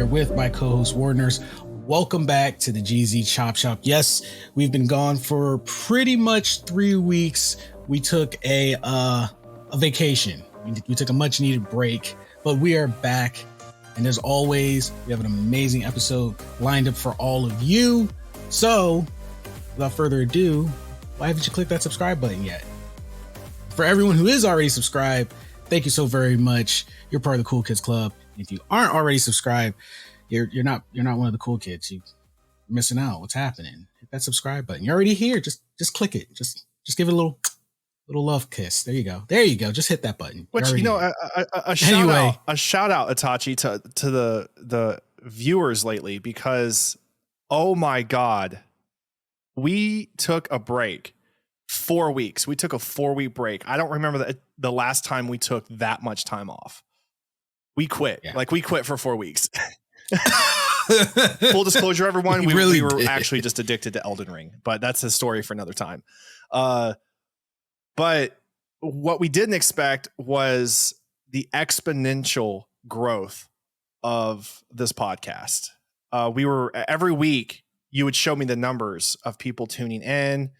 With my co-host Warners. Welcome back to the GZ Chop Shop. Yes, we've been gone for pretty much 3 weeks. We took a vacation. We took a much needed break, but we are back. And as always, we have an amazing episode lined up for all of you. So without further ado, why haven't you clicked that subscribe button yet? For everyone who is already subscribed, thank you so very much. You're part of the Cool Kids Club. If you aren't already subscribed, you're not one of the cool kids. You're missing out. What's happening? Hit that subscribe button. You're already here. Just click it. Just give it a little love kiss. There you go. Just hit that button. Which, you know, a shout out, Itachi, to the viewers lately, because oh my God, we took a break. 4 weeks. We took a 4-week break. I don't remember the last time we took that much time off. We quit. Yeah. Like we quit for 4 weeks. Full disclosure, everyone, we were actually just addicted to Elden Ring, but that's a story for another time. But what we didn't expect was the exponential growth of this podcast. We were every week you would show me the numbers of people tuning in,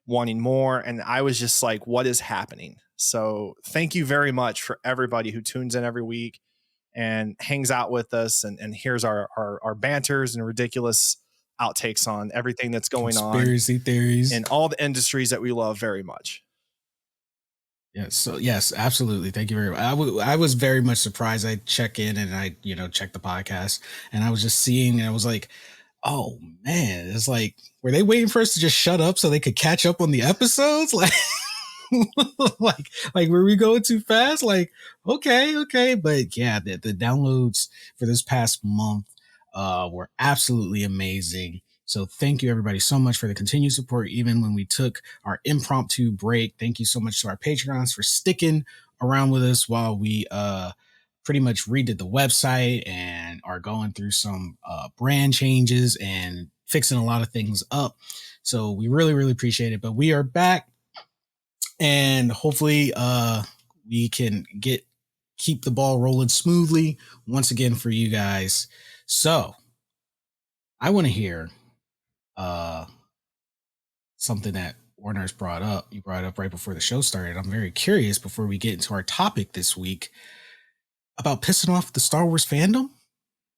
wanting more, and I was just like, what is happening? So thank you very much for everybody who tunes in every week and hangs out with us and here's our banters and ridiculous outtakes on everything that's going on. Conspiracy theories. In all the industries that we love very much. Yes. So yes, absolutely. Thank you very much. I was very much surprised. I check in and I, check the podcast and I was just seeing, and I was like, oh man, it's like, were they waiting for us to just shut up so they could catch up on the episodes? Like, like were we going too fast? Like, okay. But yeah, the downloads for this past month were absolutely amazing. So thank you everybody so much for the continued support, even when we took our impromptu break. Thank you so much to our Patreons for sticking around with us while we pretty much redid the website and are going through some brand changes and fixing a lot of things up. So we really, really appreciate it. But we are back. And hopefully we can keep the ball rolling smoothly once again for you guys. So I want to hear something that Warner's brought up. You brought up right before the show started. I'm very curious, before we get into our topic this week, about pissing off the Star Wars fandom.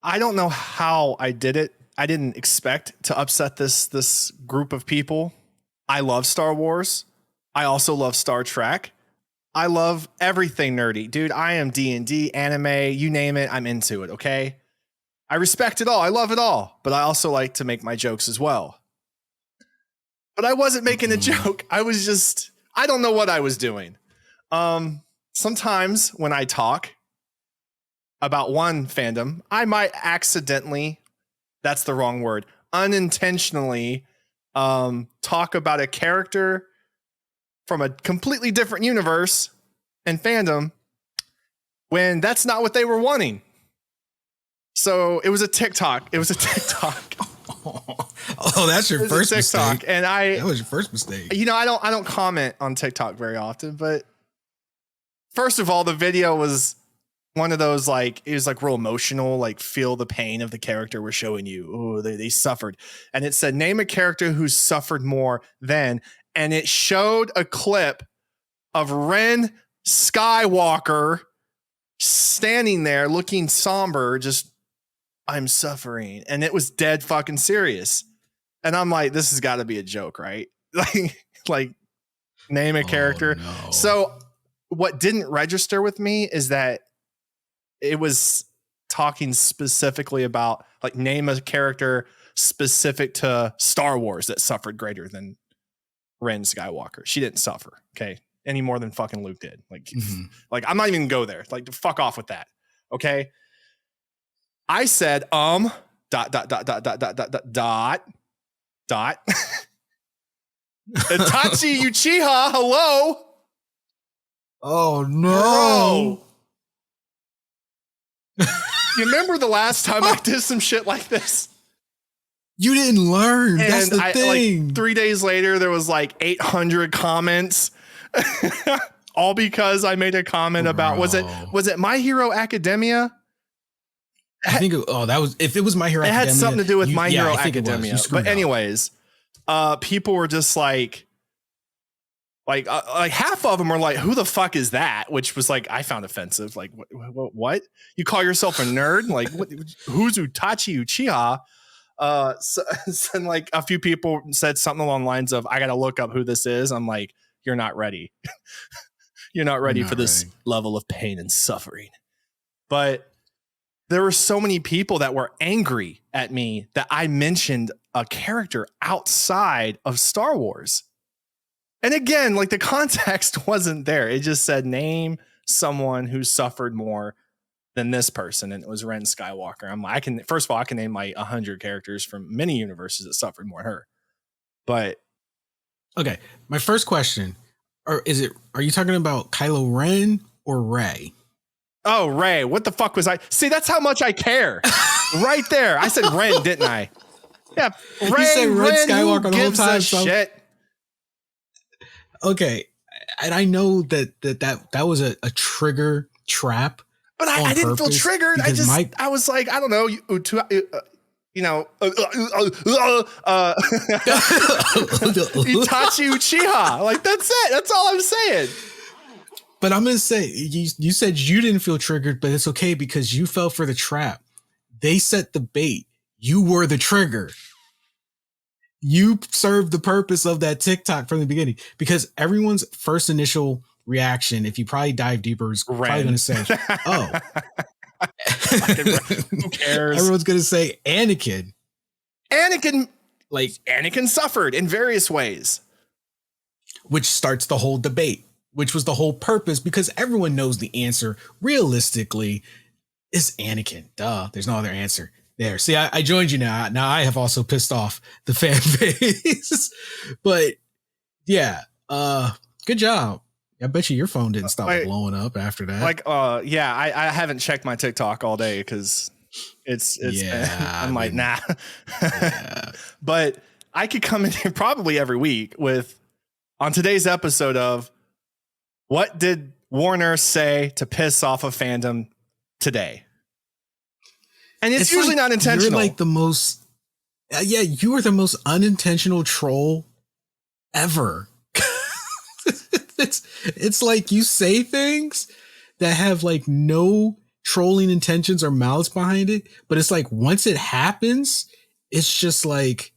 I don't know how I did it. I didn't expect to upset this group of people. I love Star Wars. I also love Star Trek. I love everything nerdy. Dude, I am D&D, anime, you name it, I'm into it, okay? I respect it all. I love it all. But I also like to make my jokes as well. But I wasn't making a joke. I don't know what I was doing. Sometimes when I talk about one fandom, I might accidentally, that's the wrong word, unintentionally talk about a character from a completely different universe and fandom when that's not what they were wanting. So it was a TikTok. Oh, that's your first TikTok. Mistake. And that was your first mistake. I don't comment on TikTok very often, but first of all, the video was one of those, like, it was like real emotional, like feel the pain of the character we're showing you. Oh, they suffered. And it said, name a character who suffered more than, and it showed a clip of Ren Skywalker standing there looking somber, just, I'm suffering. And it was dead fucking serious. And I'm like, this has got to be a joke, right? like name a character. No. So what didn't register with me is that it was talking specifically about, like, name a character specific to Star Wars that suffered greater than Ren Skywalker. She didn't suffer, okay, any more than fucking Luke did. Like, like, I'm not even gonna go there. Like, fuck off with that. Okay. I said, dot. Itachi Uchiha, hello. Oh no. Bro. You remember the last time I did some shit like this? You didn't learn. And that's the thing. Like 3 days later, there was like 800 comments. All because I made a comment about, was it My Hero Academia? I think that was, if it was My Hero Academia. It had something to do with My Hero Academia. But anyways, people were just like half of them were like, who the fuck is that? Which was like, I found offensive. Like, what? You call yourself a nerd? Like, who's Itachi Uchiha? So like a few people said something along the lines of, I got to look up who this is. I'm like, you're not ready. You're not ready for this level of pain and suffering. But there were so many people that were angry at me that I mentioned a character outside of Star Wars. And again, like the context wasn't there. It just said name someone who suffered more than this person, and it was Ren Skywalker. I'm like, first of all, I can name like 100 characters from many universes that suffered more than her. But okay, my first question, are you talking about Kylo Ren or Rey? Oh, Rey. What the fuck was I? See, that's how much I care. Right there. I said Ren, didn't I? Yeah. You said Ren Skywalker the whole time. Shit. Okay. And I know that was a trigger trap. But I didn't feel triggered. I was like, I don't know. Itachi Uchiha. Like, that's it. That's all I'm saying. But I'm going to say, you said you didn't feel triggered, but it's okay because you fell for the trap. They set the bait. You were the trigger. You served the purpose of that TikTok from the beginning, because everyone's first initial reaction, if you probably dive deeper, is probably going to say, oh. Who cares? Everyone's going to say Anakin. Anakin suffered in various ways. Which starts the whole debate, which was the whole purpose, because everyone knows the answer realistically is Anakin. Duh. There's no other answer there. See, I joined you now. Now I have also pissed off the fan base. But yeah, good job. I bet you your phone didn't stop blowing up after that. Yeah, I haven't checked my TikTok all day because it's I'm like, nah. Yeah. But I could come in here probably every week with, on today's episode of, what did Warner say to piss off a fandom today? And it's usually not intentional. You're like the most, you are the most unintentional troll ever. It's like you say things that have like no trolling intentions or malice behind it, but it's like once it happens, it's just like,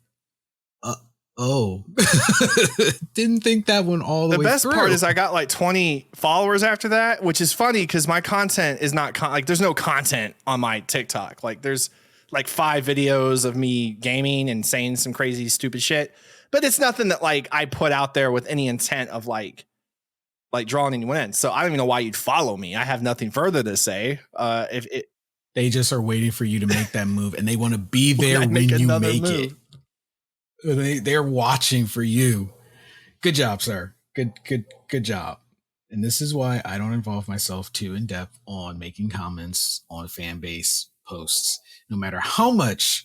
didn't think that one all the way through. The best part is I got like 20 followers after that, which is funny because my content is not there's no content on my TikTok. Like there's like 5 videos of me gaming and saying some crazy stupid shit, but it's nothing that like I put out there with any intent of like drawing anyone in. So I don't even know why you'd follow me. I have nothing further to say. They just are waiting for you to make that move, and they want to be there when you make it. They're watching for you. Good job, sir. Good job. And this is why I don't involve myself too in depth on making comments on fan base posts, no matter how much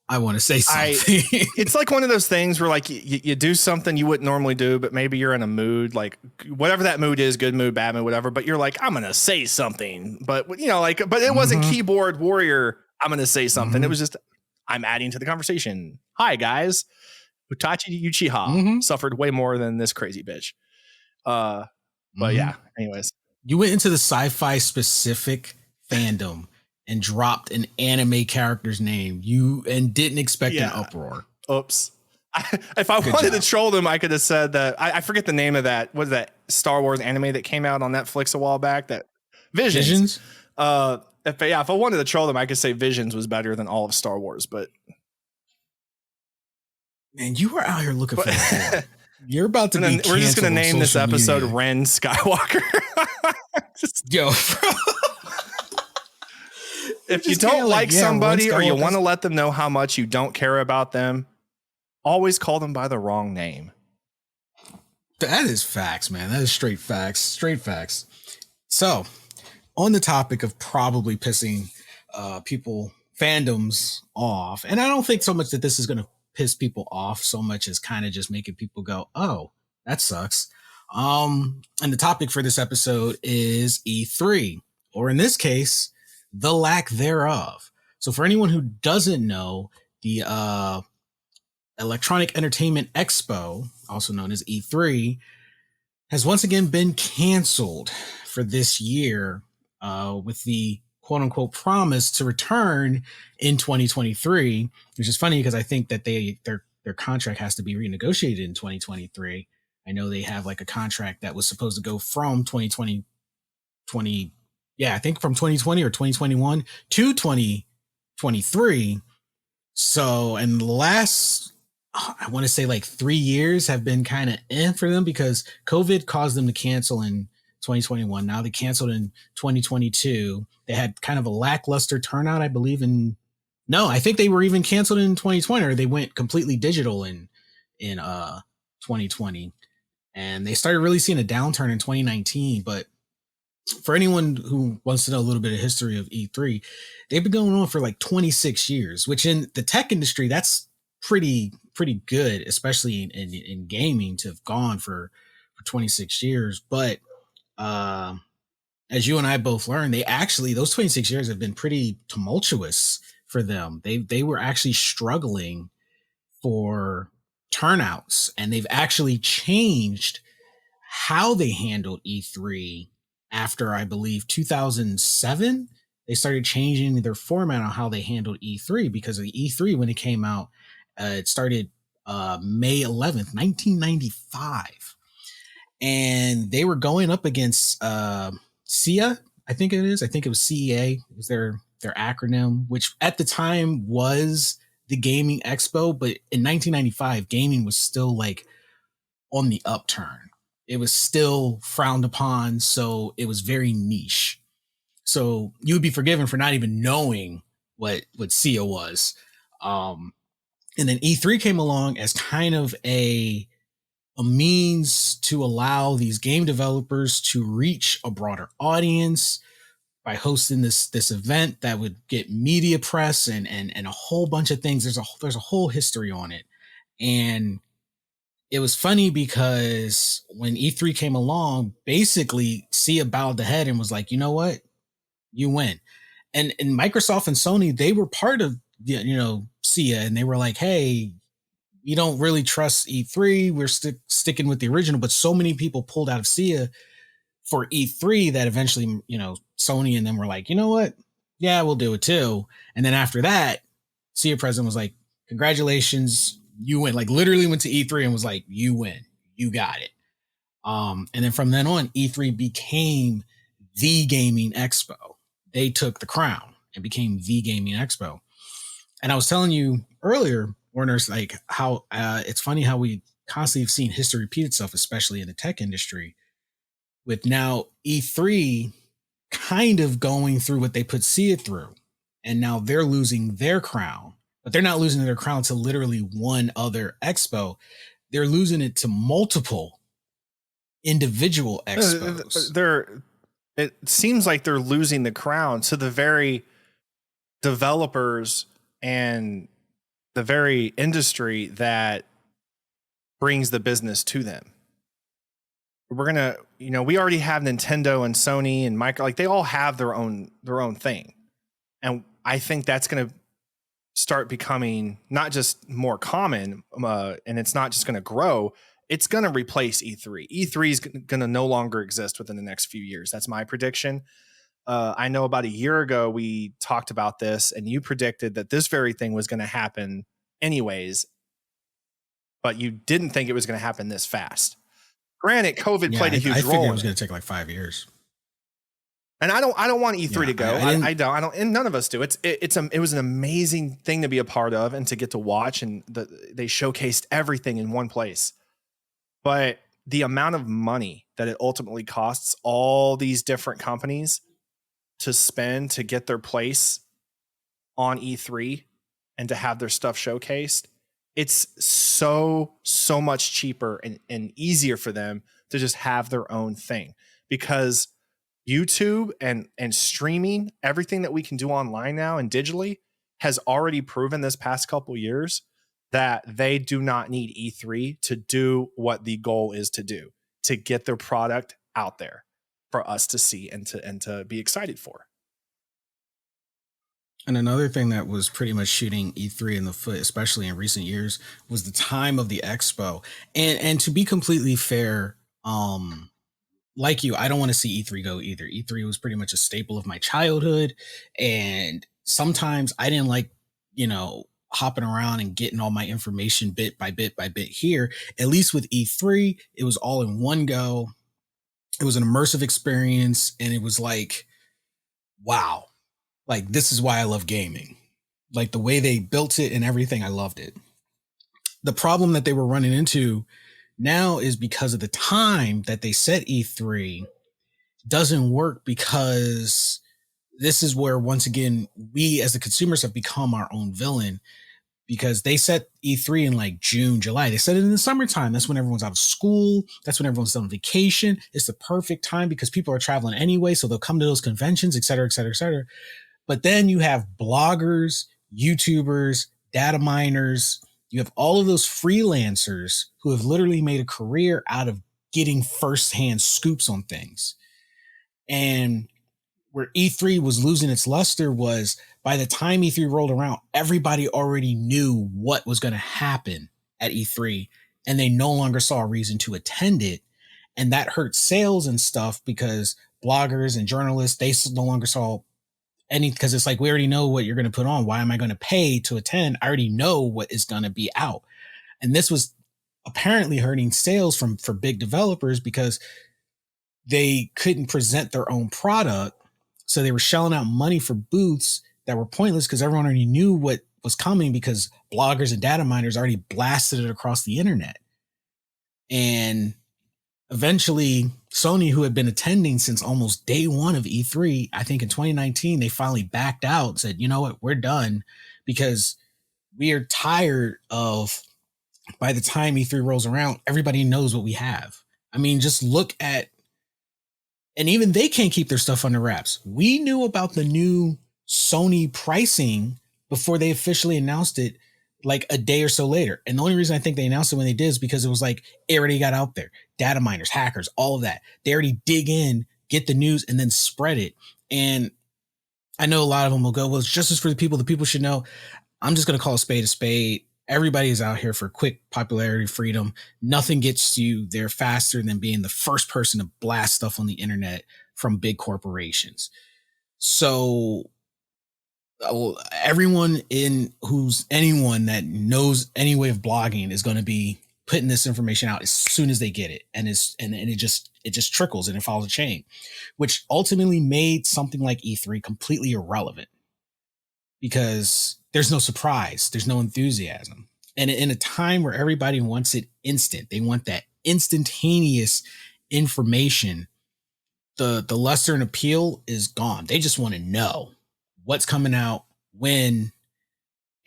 I want to say something. It's like one of those things where like you do something you wouldn't normally do, but maybe you're in a mood, like whatever that mood is, good mood, bad mood, whatever. But you're like, I'm going to say something, but but it wasn't keyboard warrior. I'm going to say something. It was just, I'm adding to the conversation. Hi guys. Itachi Uchiha suffered way more than this crazy bitch. But yeah, anyways. You went into the sci-fi specific fandom and dropped an anime character's name. And didn't expect an uproar. Oops. If I wanted to troll them, I could have said that. I forget the name of that. What is that Star Wars anime that came out on Netflix a while back? That Visions. If I wanted to troll them, I could say Visions was better than all of Star Wars, but. Man, you were out here looking for it. You're about to be. We're just going to name this episode Ren Skywalker. Yo, If you Just kinda don't like yeah, run somebody or you Skywalker. want to let them know how much you don't care about them, always call them by the wrong name. That is facts, man. That is straight facts. Straight facts. So, on the topic of probably pissing people, fandoms off, and I don't think so much that this is going to piss people off so much as kind of just making people go, oh, that sucks. And the topic for this episode is E3, or in this case, the lack thereof. So, for anyone who doesn't know, the Electronic Entertainment Expo, also known as E3, has once again been canceled for this year, with the quote unquote promise to return in 2023, which is funny because I think that their contract has to be renegotiated in 2023. I know they have like a contract that was supposed to go from 2020, yeah, I think from 2020 or 2021 to 2023. So, and the last, I want to say like 3 years have been kind of for them because COVID caused them to cancel in 2021. Now they canceled in 2022. They had kind of a lackluster turnout, I believe. No, I think they were even canceled in 2020, or they went completely digital in 2020. And they started really seeing a downturn in 2019. But for anyone who wants to know a little bit of history of E3, they've been going on for like 26 years, which in the tech industry, that's pretty good, especially in gaming, to have gone for 26 years. But as you and I both learned, those 26 years have been pretty tumultuous for them. They were actually struggling for turnouts, and they've actually changed how they handled E3 after, I believe, 2007. They started changing their format on how they handled E3, because of the E3 when it came out, it started May 11th, 1995. And they were going up against SIA, I think it is. I think it was CEA. It was their acronym, which at the time was the Gaming Expo. But in 1995, gaming was still like on the upturn. It was still frowned upon. So it was very niche. So you would be forgiven for not even knowing what SIA was. And then E3 came along as kind of a means to allow these game developers to reach a broader audience by hosting this event that would get media press and a whole bunch of things. There's a whole history on it. And it was funny because when E3 came along, basically SIA bowed the head and was like, you know what? You win. And Microsoft and Sony, they were part of SIA, and they were like, hey, you don't really trust E3. We're sticking with the original, but so many people pulled out of SIA for E3 that eventually, Sony and them were like, you know what? Yeah, we'll do it too. And then after that, SIA president was like, congratulations, you win. Like literally went to E3 and was like, you win, you got it. And then from then on, E3 became the gaming expo. They took the crown and became the gaming expo. And I was telling you earlier, Warner's, like how it's funny how we constantly have seen history repeat itself, especially in the tech industry, with now E3 kind of going through what they put SIA through. And now they're losing their crown, but they're not losing their crown to literally one other expo. They're losing it to multiple individual expos. It seems like they're losing the crown to the very developers and the very industry that brings the business to them. We're going to, we already have Nintendo and Sony and Micro, like they all have their own thing. And I think that's going to start becoming not just more common, and it's not just going to grow. It's going to replace E3. E3 is going to no longer exist within the next few years. That's my prediction. I know about a year ago, we talked about this and you predicted that this very thing was going to happen anyways, but you didn't think it was going to happen this fast. Granted, COVID played a huge role. I figured it was going to take like 5 years. And I don't want E3 to go. I don't, and none of us do. It was an amazing thing to be a part of and to get to watch, and they showcased everything in one place. But the amount of money that it ultimately costs all these different companies to spend to get their place on E3 and to have their stuff showcased, it's so much cheaper and easier for them to just have their own thing, because YouTube and streaming, everything that we can do online now and digitally, has already proven this past couple years that they do not need E3 to do what the goal is to do, to get their product out there for us to see and to be excited for. And another thing that was pretty much shooting E3 in the foot, especially in recent years, was the time of the expo. And to be completely fair, like you, I don't want to see E3 go either. E3 was pretty much a staple of my childhood, and sometimes I didn't like, hopping around and getting all my information bit by bit by bit here. At least with E3, it was all in one go. It was an immersive experience, and it was like, wow, like this is why I love gaming. Like the way they built it and everything, I loved it. The problem that they were running into now is because of the time that they set E3 doesn't work, because this is where, once again, we as the consumers have become our own villain, because they set E3 in like June, July. They set it in the summertime. That's when everyone's out of school. That's when everyone's on vacation. It's the perfect time because people are traveling anyway. So they'll come to those conventions, et cetera, et cetera, et cetera. But then you have bloggers, YouTubers, data miners. You have all of those freelancers who have literally made a career out of getting firsthand scoops on things. And where E3 was losing its luster was, by the time E3 rolled around, everybody already knew what was going to happen at E3, and they no longer saw a reason to attend it. And that hurt sales and stuff, because bloggers and journalists, they no longer saw any, because it's like, we already know what you're going to put on. Why am I going to pay to attend? I already know what is going to be out. And this was apparently hurting sales for big developers, because they couldn't present their own product. So they were shelling out money for booths that were pointless, because everyone already knew what was coming, because bloggers and data miners already blasted it across the internet. And eventually Sony, who had been attending since almost day one of E3, I think in 2019, they finally backed out and said, you know what, we're done, because we are tired of, by the time E3 rolls around, everybody knows what we have. I mean, just look at, and even they can't keep their stuff under wraps. We knew about the new Sony pricing before they officially announced it, like a day or so later. And the only reason I think they announced it when they did is because it was like, it already got out there. Data miners, hackers, all of that. They already dig in, get the news, and then spread it. And I know a lot of them will go, well, it's just for the people should know. I'm just going to call a spade a spade. Everybody is out here for quick popularity, freedom. Nothing gets you there faster than being the first person to blast stuff on the internet from big corporations. So everyone anyone that knows any way of blogging is going to be putting this information out as soon as they get it. And it just trickles and it follows a chain, which ultimately made something like E3 completely irrelevant, because there's no surprise, there's no enthusiasm. And in a time where everybody wants it instant, they want that instantaneous information, the luster and appeal is gone. They just want to know what's coming out, when,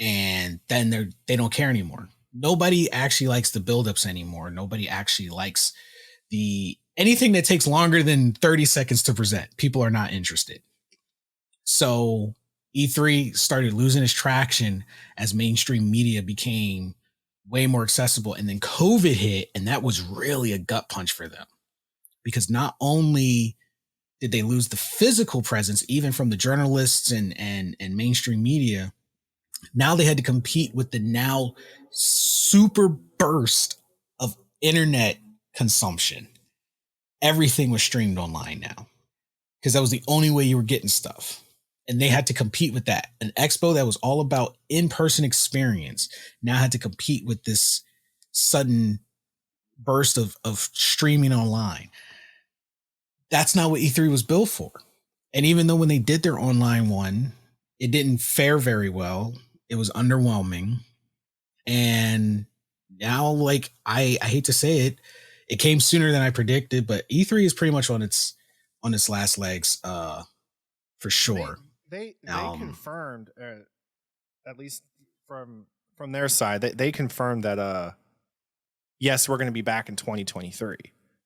and then they don't care anymore. Nobody actually likes the buildups anymore. Nobody actually likes anything that takes longer than 30 seconds to present. People are not interested. So E3 started losing its traction as mainstream media became way more accessible. And then COVID hit, and that was really a gut punch for them, because not only did they lose the physical presence, even from the journalists and mainstream media, now they had to compete with the now super burst of internet consumption. Everything was streamed online now, because that was the only way you were getting stuff. And they had to compete with that. An expo that was all about in-person experience now had to compete with this sudden burst of streaming online. That's not what E3 was built for. And even though when they did their online one, it didn't fare very well, it was underwhelming. And now, like, I hate to say it, it came sooner than I predicted, but E3 is pretty much on its last legs, for sure. They confirmed at least from their side, they confirmed that yes, we're going to be back in 2023.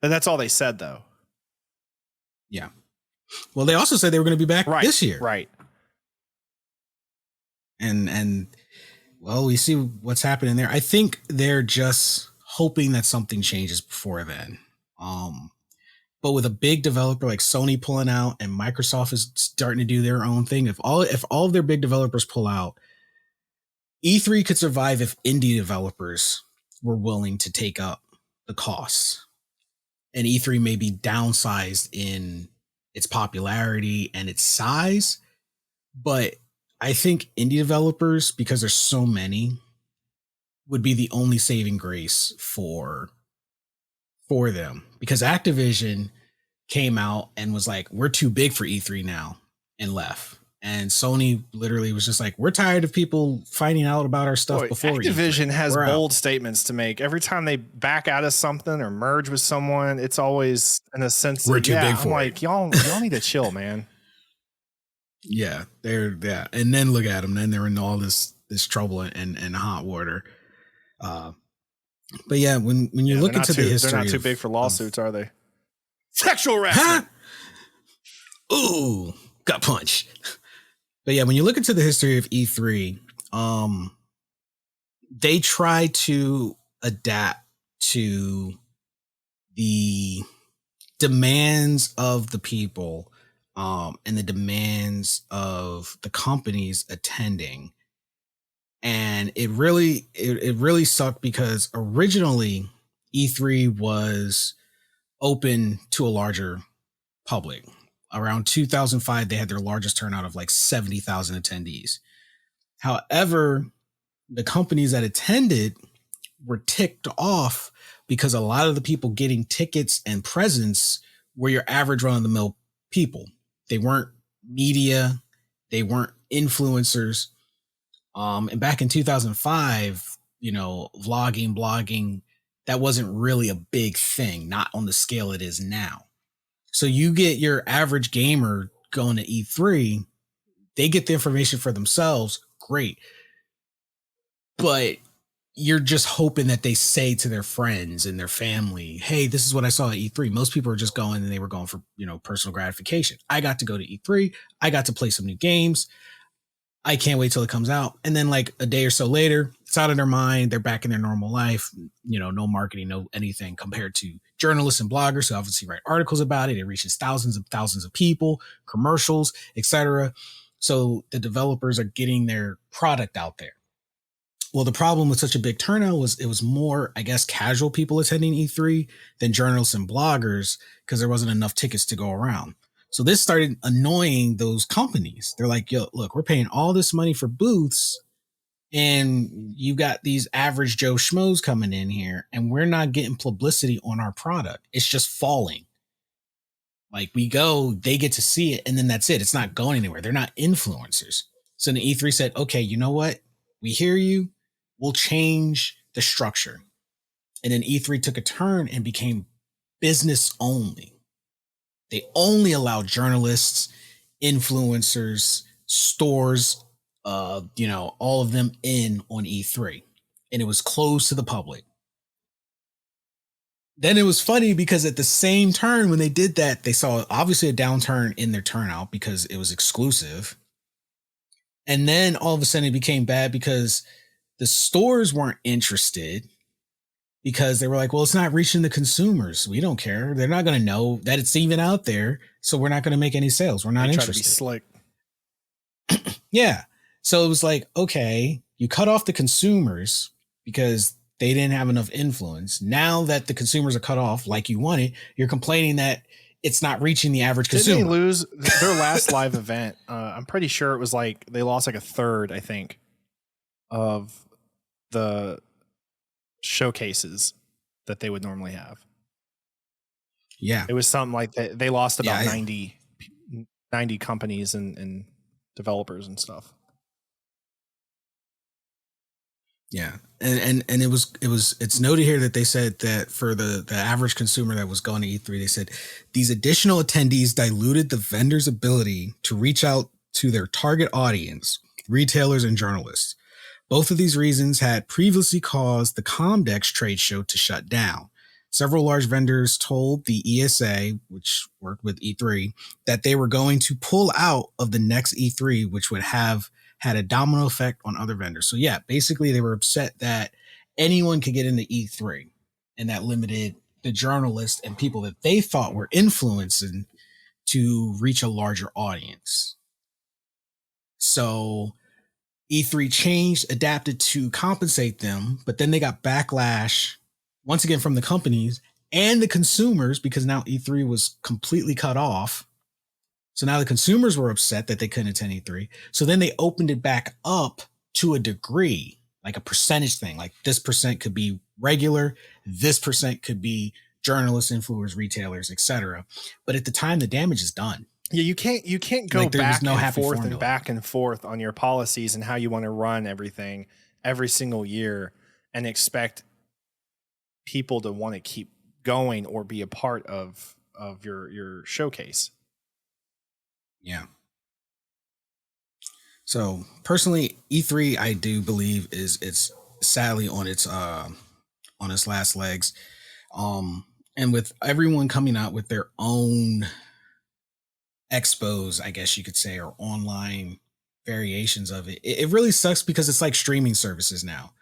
And that's all they said, though. Yeah. Well, they also said they were going to be back this year. Right. And well, we see what's happening there. I think they're just hoping that something changes before then. But with a big developer like Sony pulling out and Microsoft is starting to do their own thing, if all of their big developers pull out, E3 could survive if indie developers were willing to take up the costs. And E3 may be downsized in its popularity and its size. But I think indie developers, because there's so many, would be the only saving grace for them. Because Activision came out and was like, we're too big for E3 now, and left. And Sony literally was just like, we're tired of people finding out about our stuff before Activision E3. has bold statements to make. Every time they back out of something or merge with someone, it's always in a sense we're too big for I'm like, y'all need to chill, man. Yeah, and then look at them. Then they're in all this trouble and hot water. But yeah, when you look into the history, they're not too big for lawsuits, are they? Sexual harassment. Huh? Ooh, got punched. But yeah, when you look into the history of E3, they try to adapt to the demands of the people, and the demands of the companies attending. And it really sucked because originally E3 was open to a larger public. Around 2005, they had their largest turnout of like 70,000 attendees. However, the companies that attended were ticked off because a lot of the people getting tickets and presents were your average run-of-the-mill people. They weren't media. They weren't influencers. And back in 2005, vlogging, blogging, that wasn't really a big thing, not on the scale it is now. So you get your average gamer going to E3, they get the information for themselves, great. But you're just hoping that they say to their friends and their family, hey, this is what I saw at E3. Most people are just going and they were going for, personal gratification. I got to go to E3. I got to play some new games. I can't wait till it comes out. And then like a day or so later, it's out of their mind. They're back in their normal life, no marketing, no anything compared to journalists and bloggers who obviously write articles about it. It reaches thousands and thousands of people, commercials, etc. So the developers are getting their product out there. Well, the problem with such a big turnout was it was more, I guess, casual people attending E3 than journalists and bloggers because there wasn't enough tickets to go around. So this started annoying those companies. They're like, yo, look, we're paying all this money for booths and you got these average Joe schmoes coming in here and we're not getting publicity on our product. It's just falling. Like we go, they get to see it and then that's it. It's not going anywhere. They're not influencers. So the E3 said, okay, you know what? We hear you. We'll change the structure. And then E3 took a turn and became business only. They only allow journalists, influencers, stores, all of them in on E3. And it was closed to the public. Then it was funny because at the same turn when they did that, they saw obviously a downturn in their turnout because it was exclusive. And then all of a sudden it became bad because the stores weren't interested. Because they were like, well, it's not reaching the consumers. We don't care. They're not going to know that it's even out there. So we're not going to make any sales. We're not interested. Try to be slick. Yeah. So it was like, okay, you cut off the consumers because they didn't have enough influence. Now that the consumers are cut off like you wanted, you're complaining that it's not reaching the average consumer. Didn't they lose their last live event? I'm pretty sure it was like they lost like a third, I think, of the showcases that they would normally have. Yeah. It was something like that. They lost about 90 companies and developers and stuff. Yeah. And it's noted here that they said that for the average consumer that was going to E3, they said these additional attendees diluted the vendor's ability to reach out to their target audience, retailers, and journalists. Both of these reasons had previously caused the Comdex trade show to shut down. Several large vendors told the ESA, which worked with E3, that they were going to pull out of the next E3, which would have had a domino effect on other vendors. So yeah, basically they were upset that anyone could get into E3, and that limited the journalists and people that they thought were influencing to reach a larger audience. So E3 changed, adapted to compensate them, but then they got backlash once again from the companies and the consumers, because now E3 was completely cut off. So now the consumers were upset that they couldn't attend E3. So then they opened it back up to a degree, like a percentage thing. Like this percent could be regular, this percent could be journalists, influencers, retailers, etc. But at the time, the damage is done. Yeah, you can't go like, back and forth on your policies and how you want to run everything every single year and expect people to want to keep going or be a part of your showcase. Yeah. So personally, E3, I do believe it's sadly on its last legs. And with everyone coming out with their own expos, I guess you could say, or online variations of it, it really sucks because it's like streaming services now.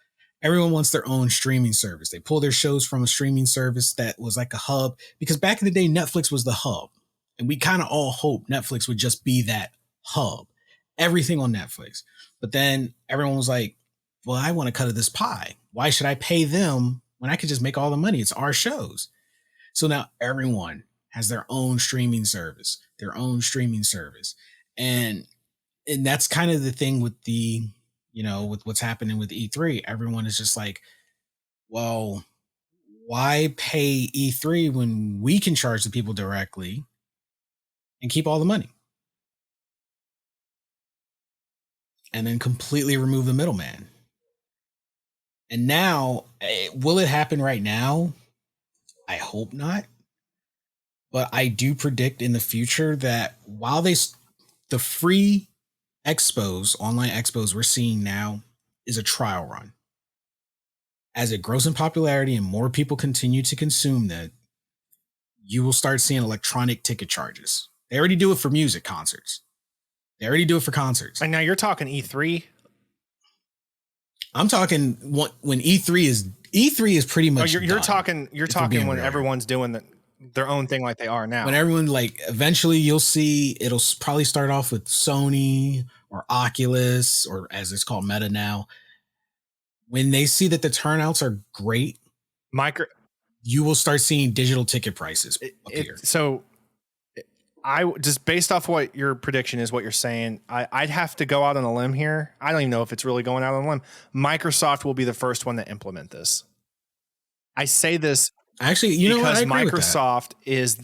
Everyone wants their own streaming service. They pull their shows from a streaming service that was like a hub, because back in the day, Netflix was the hub. And we kind of all hoped Netflix would just be that hub, everything on Netflix. But then everyone was like, well, I want to cut of this pie. Why should I pay them when I could just make all the money? It's our shows. So now everyone has their own streaming service. And that's kind of the thing with the, with what's happening with E3. Everyone is just like, well, why pay E3 when we can charge the people directly and keep all the money? And then completely remove the middleman. And now, will it happen right now? I hope not. But I do predict in the future that while the free expos, online expos we're seeing now is a trial run. As it grows in popularity and more people continue to consume that, you will start seeing electronic ticket charges. They already do it for music concerts. And now you're talking E3? I'm talking when E3 is pretty much. You're talking when everyone's doing their own thing like they are now. When everyone, like, eventually you'll see it'll probably start off with Sony or Oculus, or as it's called, Meta now. When they see that the turnouts are great, you will start seeing digital ticket prices appear. So I just, based off what your prediction is, what you're saying, I'd have to go out on a limb here. I don't even know if it's really going out on a limb. Microsoft will be the first one to implement this. I say this actually, because Microsoft is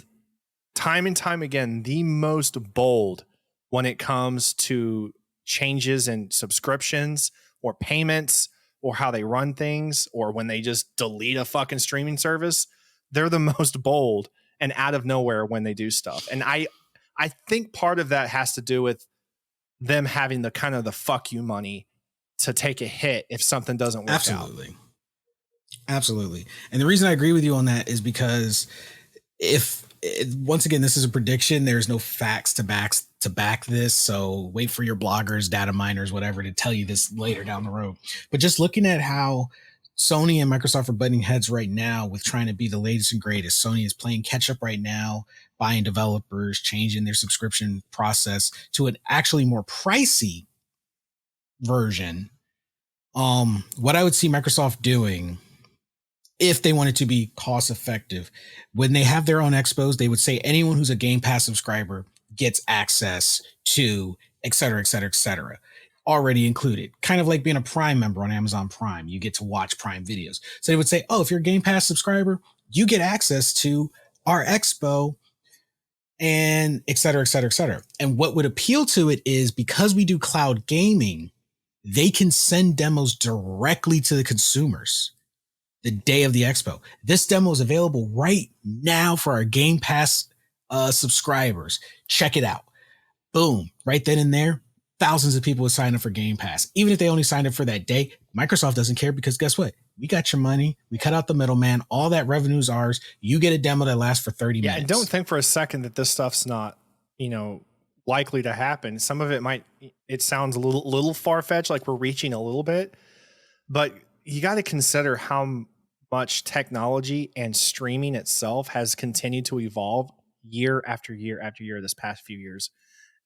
time and time again the most bold when it comes to changes in subscriptions or payments or how they run things, or when they just delete a fucking streaming service. They're the most bold and out of nowhere when they do stuff. And I think part of that has to do with them having the kind of the fuck you money to take a hit if something doesn't work out. Absolutely. And the reason I agree with you on that is because once again, this is a prediction. There's no facts to back this. So wait for your bloggers, data miners, whatever, to tell you this later down the road. But just looking at how Sony and Microsoft are butting heads right now with trying to be the latest and greatest. Sony is playing catch up right now, buying developers, changing their subscription process to an actually more pricey version. What I would see Microsoft doing, if they wanted to be cost effective, when they have their own expos, they would say anyone who's a Game Pass subscriber gets access to et cetera, already included. Kind of like being a Prime member on Amazon Prime. You get to watch Prime videos. So they would say, oh, if you're a Game Pass subscriber, you get access to our expo and et cetera. And what would appeal to it is, because we do cloud gaming, they can send demos directly to the consumers the day of the expo. This demo is available right now for our Game Pass subscribers. Check it out. Boom. Right then and there, thousands of people would sign up for Game Pass. Even if they only signed up for that day, Microsoft doesn't care because guess what? We got your money. We cut out the middleman. All that revenue is ours. You get a demo that lasts for 30 minutes. And don't think for a second that this stuff's not, likely to happen. Some of it sounds a little far-fetched, like we're reaching a little bit, but you got to consider how much technology and streaming itself has continued to evolve year after year after year this past few years.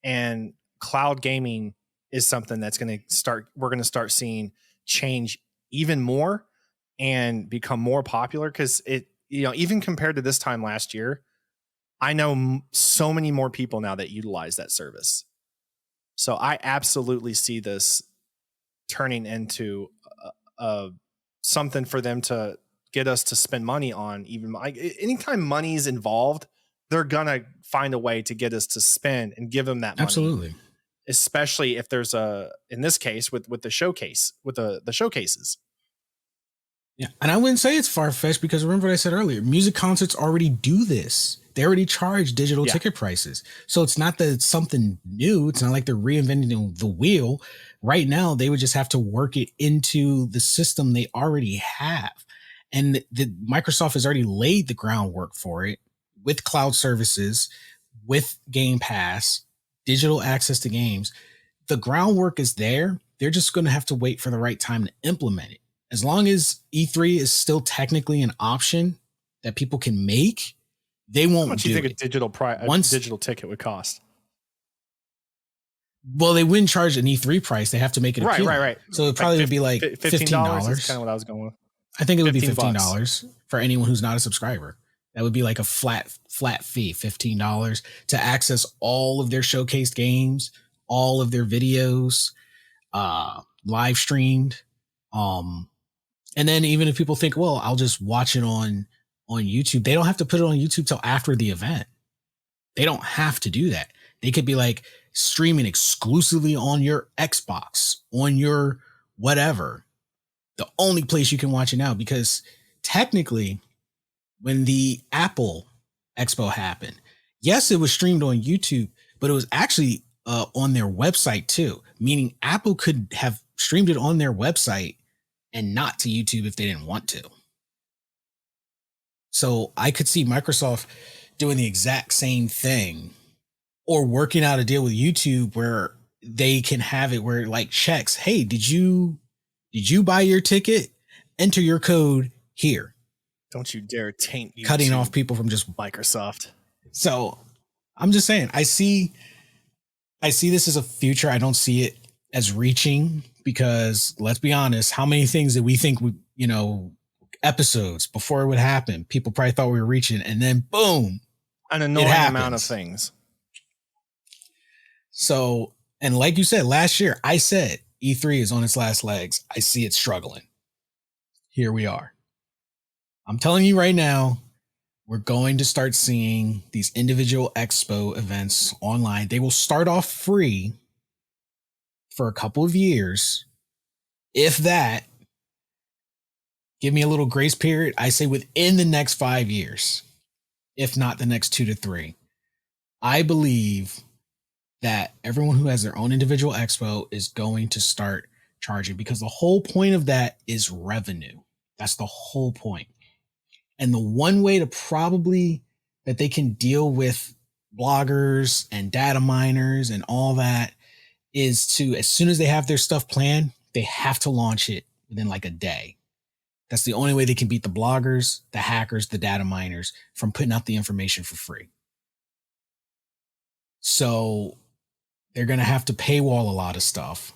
And cloud gaming is something that's we're going to start seeing change even more and become more popular, because even compared to this time last year, I know so many more people now that utilize that service. So I absolutely see this turning into something for them to get us to spend money on. Even anytime money's involved, they're gonna find a way to get us to spend and give them that money. Absolutely. Especially if there's in this case with the showcase, with the showcases. Yeah. And I wouldn't say it's far-fetched, because remember what I said earlier, music concerts already do this. They already charge digital ticket prices. So it's not that it's something new. It's not like they're reinventing the wheel. Right now, they would just have to work it into the system they already have. And the Microsoft has already laid the groundwork for it with cloud services, with Game Pass, digital access to games. The groundwork is there. They're just going to have to wait for the right time to implement it. As long as E3 is still technically an option that people can make, they won't. How much do you think a digital ticket would cost? Well, they wouldn't charge an E3 price. They have to make it appealing. Right. So it probably would be like $15. That's kind of what I was going with. I think it would be $15 for anyone who's not a subscriber. That would be like a flat fee, $15 to access all of their showcased games, all of their videos, live streamed. And then even if people think, well, I'll just watch it on YouTube, they don't have to put it on YouTube till after the event. They don't have to do that. They could be like streaming exclusively on your Xbox, on your whatever. The only place you can watch it now, because technically when the Apple Expo happened, yes, it was streamed on YouTube, but it was actually on their website too, meaning Apple could have streamed it on their website and not to YouTube if they didn't want to. So I could see Microsoft doing the exact same thing, or working out a deal with YouTube where they can have it where it like checks, hey, did you buy your ticket? Enter your code here. Don't you dare taint YouTube, cutting off people from just Microsoft. So I'm just saying, I see this as a future. I don't see it as reaching, because let's be honest, how many things that we think would, episodes before it would happen, people probably thought we were reaching, and then boom, an annoying amount of things. So, and like you said, last year, I said E3 is on its last legs. I see it struggling. Here we are. I'm telling you right now, we're going to start seeing these individual expo events online. They will start off free for a couple of years. If that, give me a little grace period. I say within the next 5 years, if not the next 2 to 3. I believe that everyone who has their own individual expo is going to start charging, because the whole point of that is revenue. That's the whole point. And the one way to probably that they can deal with bloggers and data miners and all that is to, as soon as they have their stuff planned, they have to launch it within like a day. That's the only way they can beat the bloggers, the hackers, the data miners from putting out the information for free. So they're going to have to paywall a lot of stuff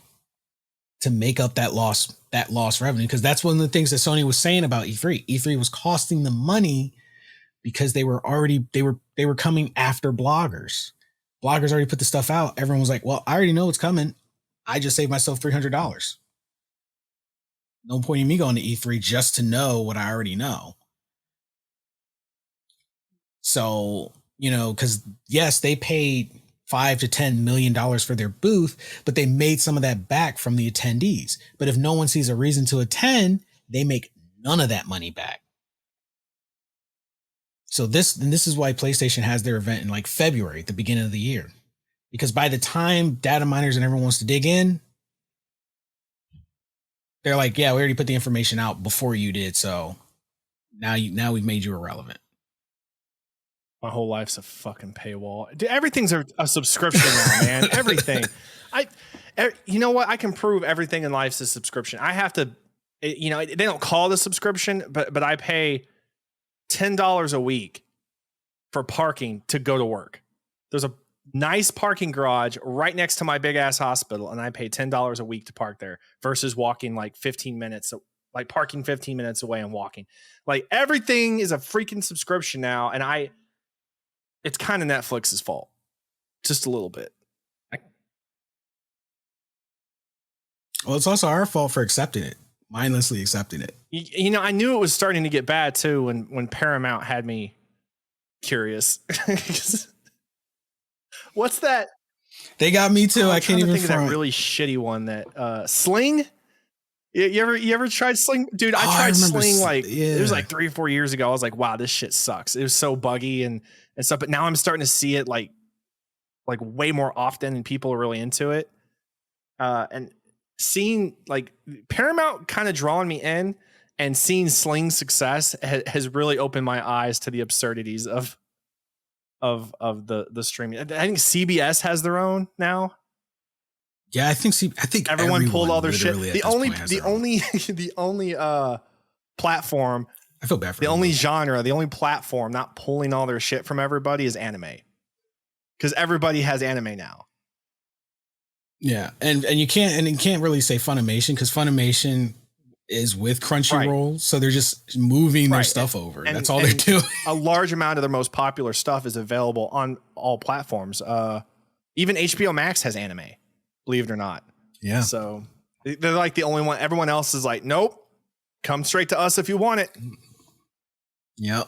to make up that lost revenue, because that's one of the things that Sony was saying about E3. E3 was costing them money because they were coming after bloggers. Bloggers already put the stuff out. Everyone was like, well, I already know it's coming. I just saved myself $300. No point in me going to E3 just to know what I already know. So, because yes, they paid $5 to $10 million for their booth, but they made some of that back from the attendees. But if no one sees a reason to attend, they make none of that money back. So this is why PlayStation has their event in like February, at the beginning of the year, because by the time data miners and everyone wants to dig in, they're like, yeah, we already put the information out before you did. So now we've made you irrelevant. My whole life's a fucking paywall. Dude, everything's a subscription now, man. Everything. You know what? I can prove everything in life's a subscription. I have to, they don't call it a subscription, but I pay $10 a week for parking to go to work. There's a nice parking garage right next to my big ass hospital, and I pay $10 a week to park there versus walking like 15 minutes, like parking 15 minutes away and walking. Like everything is a freaking subscription now, and it's kind of Netflix's fault, just a little bit. Well, it's also our fault for accepting it, mindlessly accepting it. I knew it was starting to get bad too when Paramount had me curious. What's that? They got me too. I can't even think of that really shitty one that Sling. You ever tried Sling? Dude, I tried Sling it was like 3 or 4 years ago. I was like, wow, this shit sucks. It was so buggy and stuff. But now I'm starting to see it like way more often, and people are really into it. And seeing like Paramount kind of drawing me in, and seeing Sling's success has really opened my eyes to the absurdities of the streaming. I think CBS has their own now. Yeah, I think everyone pulled all their shit. The only platform. I feel bad for the only genre, the only platform not pulling all their shit from everybody is anime, because everybody has anime now. Yeah, and you can't really say Funimation, because Funimation is with Crunchyroll, right. So they're just moving their stuff over. That's all they're doing. A large amount of their most popular stuff is available on all platforms. Even HBO Max has anime, believe it or not. Yeah. So they're like the only one. Everyone else is like, nope, come straight to us if you want it. Yep.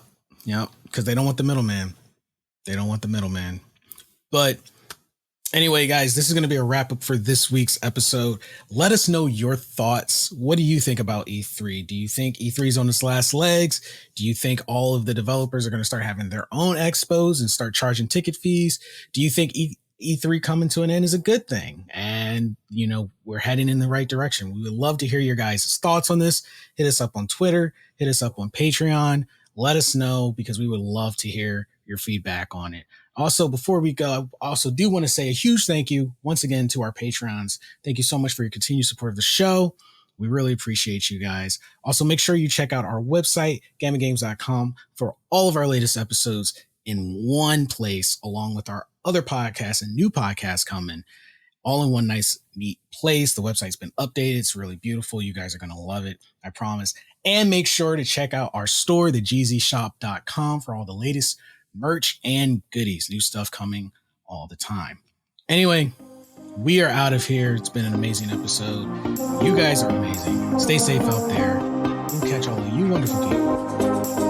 Because they don't want the middleman. But anyway, guys, this is going to be a wrap up for this week's episode. Let us know your thoughts. What do you think about E3? Do you think E3 is on its last legs? Do you think all of the developers are going to start having their own expos and start charging ticket fees? Do you think E3 coming to an end is a good thing? And, we're heading in the right direction. We would love to hear your guys' thoughts on this. Hit us up on Twitter. Hit us up on Patreon. Let us know, because we would love to hear your feedback on it. Also, before we go, I also do want to say a huge thank you once again to our Patreons. Thank you so much for your continued support of the show. We really appreciate you guys. Also, make sure you check out our website, gammagames.com, for all of our latest episodes in one place, along with our other podcasts and new podcasts coming, all in one nice, neat place. The website's been updated. It's really beautiful. You guys are going to love it, I promise. And make sure to check out our store, thegzshop.com, for all the latest merch and goodies, new stuff coming all the time. Anyway, we are out of here. It's been an amazing episode. You guys are amazing. Stay safe out there. We'll catch all of you wonderful people